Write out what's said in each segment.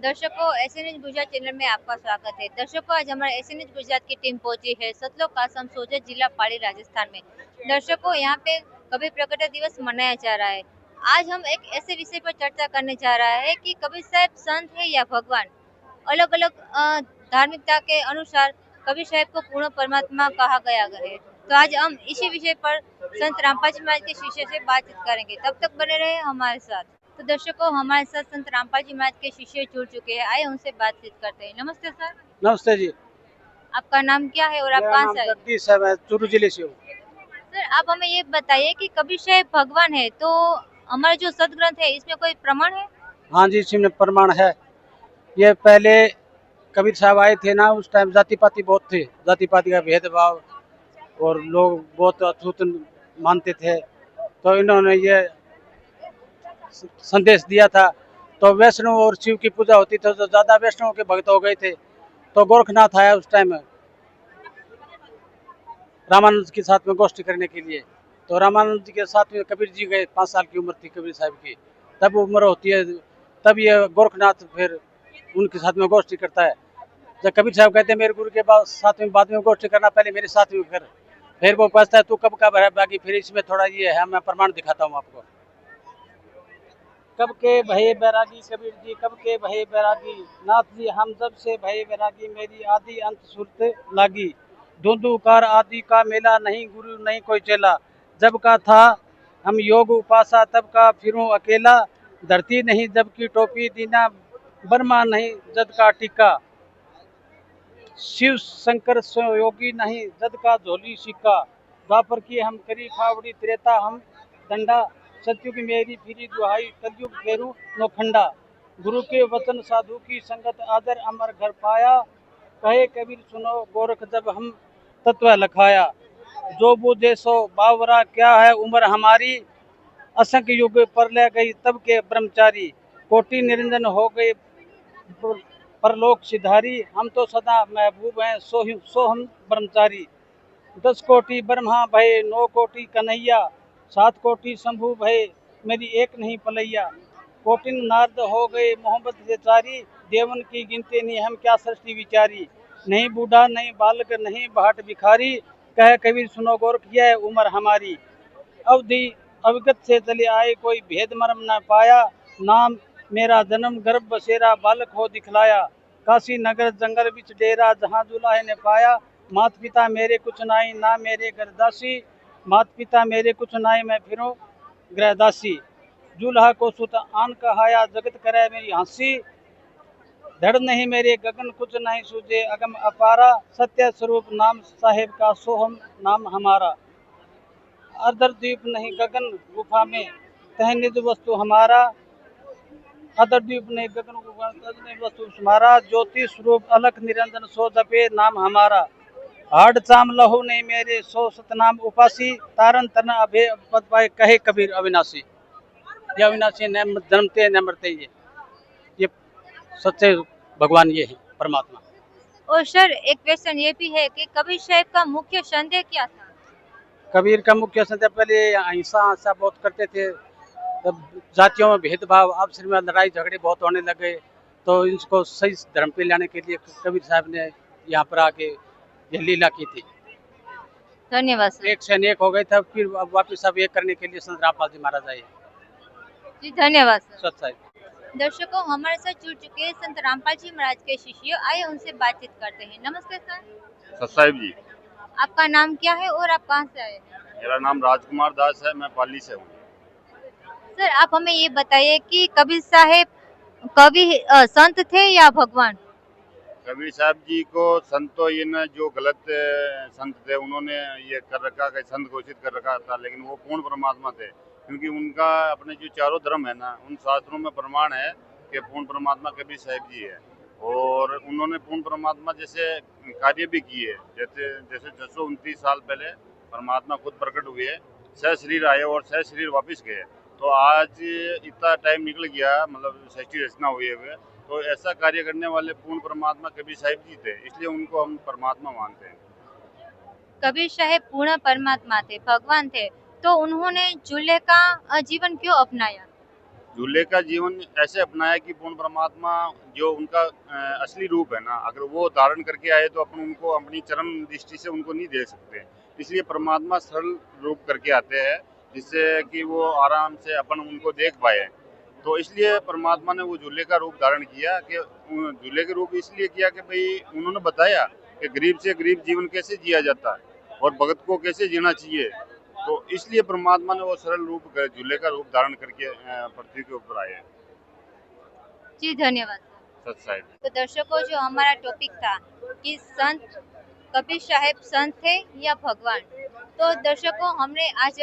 दर्शकों, एसएनएच गुजरात चैनल में आपका स्वागत है। दर्शकों, आज हमारे एसएनएच गुजरात की टीम पहुंची है सतलोक आश्रम सोजत जिला पाली राजस्थान में। दर्शकों, यहाँ पे कबीर प्रकट दिवस मनाया जा रहा है। आज हम एक ऐसे विषय पर चर्चा करने जा रहा है कि कबीर साहब संत है या भगवान। अलग अलग धार्मिकता के अनुसार कबीर साहब को पूर्ण परमात्मा कहा गया है। तो आज हम इसी विषय पर संत रामपाल जी महाराज के शिष्य से बातचीत करेंगे। तब तक बने रहे हमारे साथ। तो दर्शकों, हमारे साथ संत रामपाल जी महाराज के शिष्य जुड़ चुके हैं। आइए उनसे बातचीत करते हैं। नमस्ते सर। नमस्ते जी। आपका नाम क्या है और आप कहाँ से आए? जगदीश है, मैं चूरू जिले से हूँ। सर, आप हमें ये बताइए कि कबीर साहब भगवान है, तो हमारा जो सदग्रंथ है इसमें कोई प्रमाण है? हाँ जी, इसी में प्रमाण है। ये पहले कबीर साहब आए थे ना, उस टाइम जाति पाति बहुत थे, जाति पाति का भेदभाव और लोग बहुत अछूत मानते थे। तो इन्होंने ये संदेश दिया था। तो वैष्णव और शिव की पूजा होती थी, तो ज्यादा वैष्णव के भक्त हो गए थे। तो गोरखनाथ आया उस टाइम रामानंद के साथ में गोष्ठी करने के लिए। तो रामानंद जी के साथ में कबीर जी गए, 5 साल की उम्र थी कबीर साहब की, तब उम्र होती है, तब ये गोरखनाथ फिर उनके साथ में गोष्ठी करता है। जब कबीर साहब कहते हैं मेरे गुरु के साथ में बाद में गोष्ठी करना, पहले मेरे साथ में कर। फिर वो पूछता है तू कब का है बाकी, फिर इसमें थोड़ा ये है, मैं प्रमाण दिखाता हूँ आपको। कब के भये बैरागी कबीर जी, कब के भये बैरागी नाथ जी, हम जब से भये बैरागी, मेरी आदि अंत सुरत लागी। धुंधुकार आदि का मेला, नहीं गुरु नहीं कोई चेला। जब का था हम योग उपासा, तब का फिरूं अकेला। धरती नहीं जब की टोपी, दीना बर्मा नहीं जद का टीका। शिव शंकर योगी नहीं जद का झोली सिक्का। द्वापर की हम करी फावड़ी, त्रेता हम डंडा। सतयुग मेरी फिरी दुहाई, कलयुग फेरू नोखंडा। गुरु के वचन साधु की संगत, आदर अमर घर पाया। कहे कबीर सुनो गोरख, जब हम तत्व लखाया। जो बूझे सो बावरा, क्या है उम्र हमारी। असंख्य युग पर ले गई तब के ब्रह्मचारी। कोटि निरंजन हो गए परलोक सिधारी। हम तो सदा महबूब हैं, सो हम ब्रह्मचारी। 10 कोटि ब्रह्मा भय, 9 कोटि कन्हैया। 7 कोटि शंभु भय, मेरी एक नहीं पलैया। कोटिन नारद हो गए मोहब्बत से चारी। देवन की गिनती नहीं हम क्या सृष्टि विचारी। नहीं बूढ़ा नहीं बालक नहीं भाट भिखारी। कह कबीर सुनो गोरख, यह है उम्र हमारी। अवधि अवगत से चले आए, कोई भेद मर्म न पाया। नाम मेरा जन्म गर्भ बसेरा, बालक हो दिखलाया। काशी नगर जंगल बिच डेरा, जहाँ दुल्हे ने पाया। मात पिता मेरे कुछ नाई, ना मेरे गरदासी। मात पिता मेरे कुछ नाई, मैं फिरूं गृहदासी। दूल्हा को सुत आन कहाया, जगत करे मेरी हंसी। धड़ नहीं मेरे गगन, कुछ नहीं सूझे अगम अपारा। सत्य स्वरूप नाम साहेब का, सोहम नाम हमारा। अदर द्वीप नहीं गगन गुफा में, तह निज वस्तु हमारा। अदर द्वीप नहीं गगन गुफा में वस्तु हमारा। ज्योति स्वरूप अलख निरंजन, सो जपे नाम हमारा। हाड चाम लहू नहीं मेरे, सो सतनाम उपासी। तारन तन अभे पद पाए, कहे कबीर अविनाशी। ये अविनाशी न जन्मते न मरते, ये सच्चे भगवान ये है परमात्मा। और सर, एक क्वेश्चन ये भी है कि कबीर साहब का मुख्य संदेश क्या था? कबीर का मुख्य संदेश, पहले अहिंसा बहुत करते थे। तब जातियों में भेदभाव, आपस में लड़ाई झगड़े बहुत होने लगे। तो इसको सही धर्म पे लाने के लिए कबीर साहब ने यहाँ पर आके ये लीला की थी। धन्यवाद सर। एक से अनेक हो गए थे, फिर अब वापिस अब एक करने के लिए संत रामपाल जी महाराज आए। जी धन्यवाद सर। सच्चाई। दर्शकों, हमारे साथ जुड़ चुके हैं संत रामपाल जी महाराज के शिष्य। आइए उनसे बातचीत करते हैं। नमस्ते सर। साहिब जी, आपका नाम क्या है और आप कहाँ से आए हैं? मेरा नाम राजकुमार दास है, मैं पाली से हूँ। सर, आप हमें ये बताइए कि कबीर साहब संत थे या भगवान? कबीर साहब जी को संत तो ये न जो गलत संत थे उन्होंने ये कर रखा कि संत घोषित कर रखा था, लेकिन वो पूर्ण परमात्मा थे। क्योंकि उनका अपने जो चारों धर्म है ना, उन शास्त्रों में प्रमाण है कि पूर्ण परमात्मा कबीर साहब जी है। और उन्होंने पूर्ण परमात्मा जैसे कार्य भी किए। जैसे जैसे 629 साल पहले परमात्मा खुद प्रकट हुए, सह शरीर आए और सह शरीर वापिस गए। तो आज इतना टाइम निकल गया, मतलब सृष्टि रचना हुए हुए, तो ऐसा कार्य करने वाले पूर्ण परमात्मा कबीर साहिब जी थे, इसलिए उनको हम परमात्मा मानते हैं। कबीर साहब पूर्ण परमात्मा थे, भगवान थे, तो उन्होंने चूल्हे का जीवन क्यों अपनाया? झूले का जीवन ऐसे अपनाया कि पूर्ण परमात्मा जो उनका असली रूप है ना, अगर वो धारण करके आए तो अपन उनको अपनी चरम दृष्टि से उनको नहीं देख सकते। इसलिए परमात्मा सरल रूप करके आते हैं, जिससे कि वो आराम से अपन उनको देख पाए। तो इसलिए परमात्मा ने वो झूले का रूप धारण किया कि झूले के रूप इसलिए किया कि भाई उन्होंने बताया कि गरीब से गरीब जीवन कैसे जिया जाता है और भगत को कैसे जीना चाहिए। तो इसलिए परमात्मा ने वो सरल रूप झूले का रूप धारण करके पृथ्वी के ऊपर आए। जी धन्यवाद सर। सच साहिब। तो दर्शकों, जो हमारा टॉपिक था कि संत कबीर साहब संत थे या भगवान, तो दर्शकों हमने आज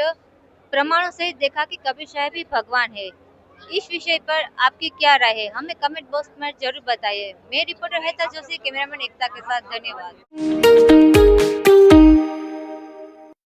प्रमाणों से देखा कि कबीर साहब ही भगवान है। इस विषय पर आपकी क्या राय है, हमें कमेंट बॉक्स में जरूर बताइए। मैं रिपोर्टर हेता जोशी, कैमरामैन एकता के साथ, धन्यवाद।